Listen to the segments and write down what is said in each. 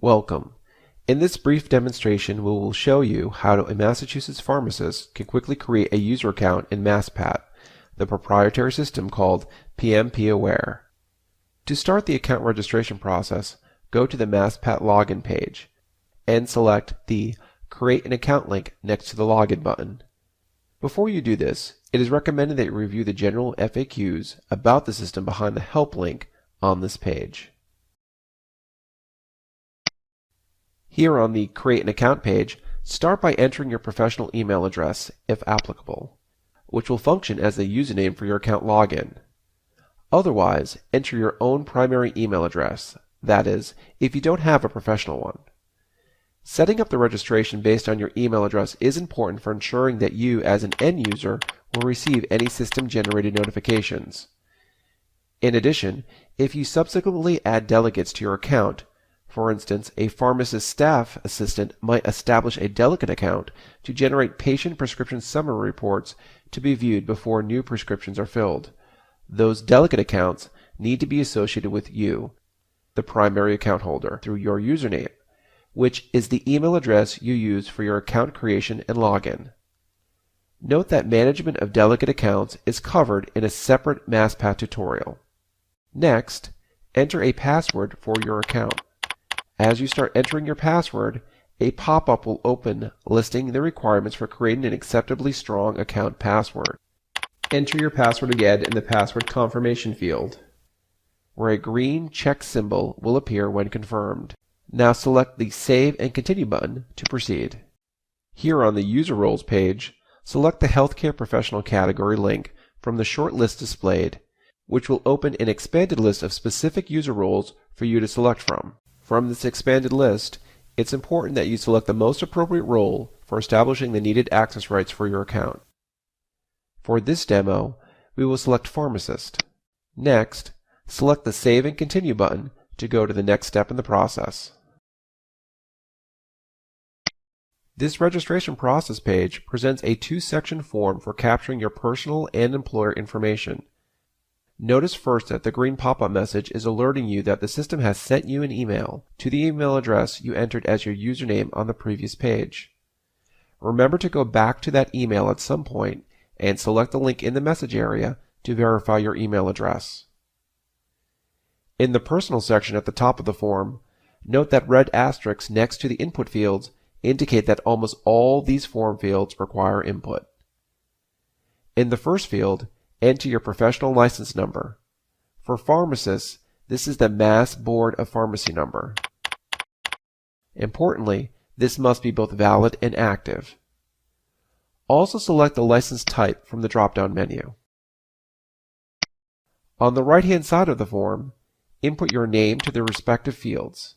Welcome. In this brief demonstration, we will show you how a Massachusetts pharmacist can quickly create a user account in MassPAT, the proprietary system called PMP Aware. To start the account registration process, go to the MassPAT login page and select the Create an Account link next to the Login button. Before you do this, it is recommended that you review the general FAQs about the system behind the Help link on this page. Here on the Create an Account page, start by entering your professional email address, if applicable, which will function as the username for your account login. Otherwise, enter your own primary email address, that is, if you don't have a professional one. Setting up the registration based on your email address is important for ensuring that you, as an end user, will receive any system-generated notifications. In addition, if you subsequently add delegates to your account, for instance, a pharmacist staff assistant might establish a delegate account to generate patient prescription summary reports to be viewed before new prescriptions are filled. Those delegate accounts need to be associated with you, the primary account holder, through your username, which is the email address you use for your account creation and login. Note that management of delegate accounts is covered in a separate MassPAT tutorial. Next, enter a password for your account. As you start entering your password, a pop-up will open listing the requirements for creating an acceptably strong account password. Enter your password again in the password confirmation field, where a green check symbol will appear when confirmed. Now select the Save and Continue button to proceed. Here on the User Roles page, select the Healthcare Professional category link from the short list displayed, which will open an expanded list of specific user roles for you to select from. From this expanded list, it's important that you select the most appropriate role for establishing the needed access rights for your account. For this demo, we will select Pharmacist. Next, select the Save and Continue button to go to the next step in the process. This registration process page presents a two-section form for capturing your personal and employer information. Notice first that the green pop-up message is alerting you that the system has sent you an email to the email address you entered as your username on the previous page. Remember to go back to that email at some point and select the link in the message area to verify your email address. In the Personal section at the top of the form, note that red asterisks next to the input fields indicate that almost all these form fields require input. In the first field, enter your professional license number. For pharmacists, this is the Mass Board of Pharmacy number. Importantly, this must be both valid and active. Also select the license type from the drop-down menu. On the right-hand side of the form, input your name to the respective fields.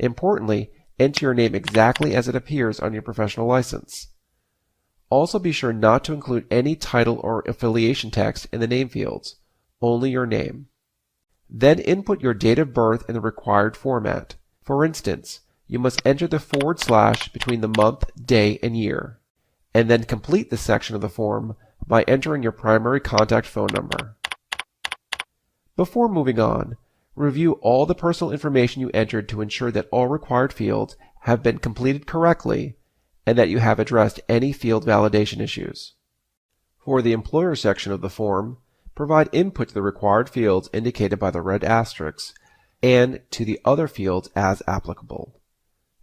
Importantly, enter your name exactly as it appears on your professional license. Also be sure not to include any title or affiliation text in the name fields, only your name. Then input your date of birth in the required format. For instance, you must enter the / between the month, day, and year, and then complete this section of the form by entering your primary contact phone number. Before moving on, review all the personal information you entered to ensure that all required fields have been completed correctly and that you have addressed any field validation issues. For the Employer section of the form, provide input to the required fields indicated by the red asterisks and to the other fields as applicable.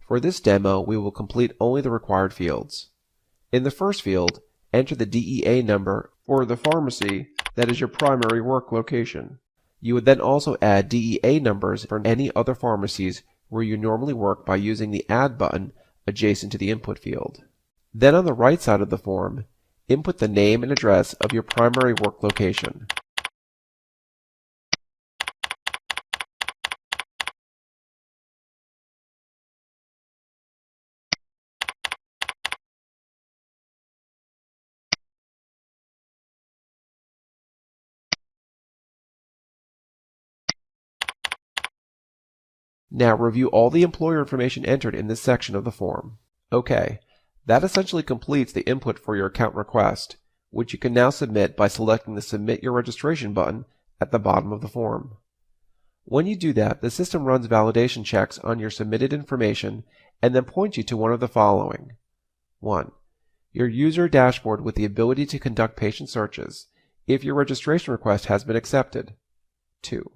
For this demo, we will complete only the required fields. In the first field, enter the DEA number for the pharmacy that is your primary work location. You would then also add DEA numbers for any other pharmacies where you normally work by using the Add button adjacent to the input field. Then on the right side of the form, input the name and address of your primary work location. Now review all the employer information entered in this section of the form. Okay, that essentially completes the input for your account request, which you can now submit by selecting the Submit Your Registration button at the bottom of the form. When you do that, the system runs validation checks on your submitted information and then points you to one of the following. 1. Your user dashboard with the ability to conduct patient searches if your registration request has been accepted. 2.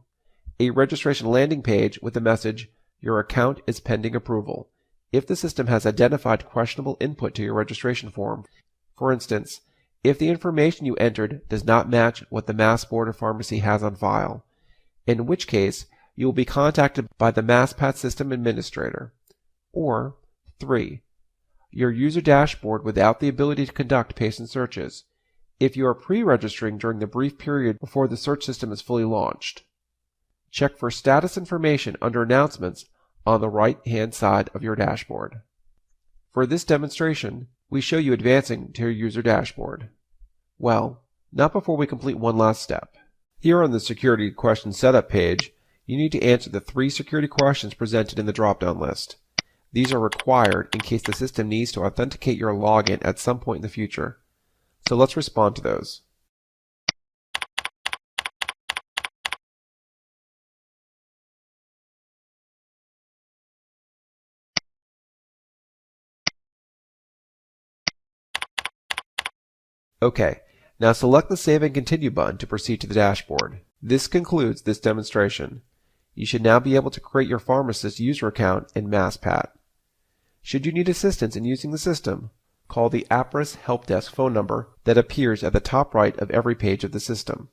A registration landing page with the message, "Your account is pending approval," if the system has identified questionable input to your registration form. For instance, if the information you entered does not match what the Mass Board of Pharmacy has on file, in which case you will be contacted by the MassPAT system administrator. Or 3. Your user dashboard without the ability to conduct patient searches, if you are pre-registering during the brief period before the search system is fully launched. Check for status information under Announcements on the right-hand side of your dashboard. For this demonstration, we show you advancing to your user dashboard. Well, not before we complete one last step. Here on the Security Question Setup page, you need to answer the 3 security questions presented in the drop-down list. These are required in case the system needs to authenticate your login at some point in the future. So let's respond to those. Okay, now select the Save and Continue button to proceed to the dashboard. This concludes this demonstration. You should now be able to create your Pharmacist user account in MassPAT. Should you need assistance in using the system, call the APRIS Help Desk phone number that appears at the top right of every page of the system.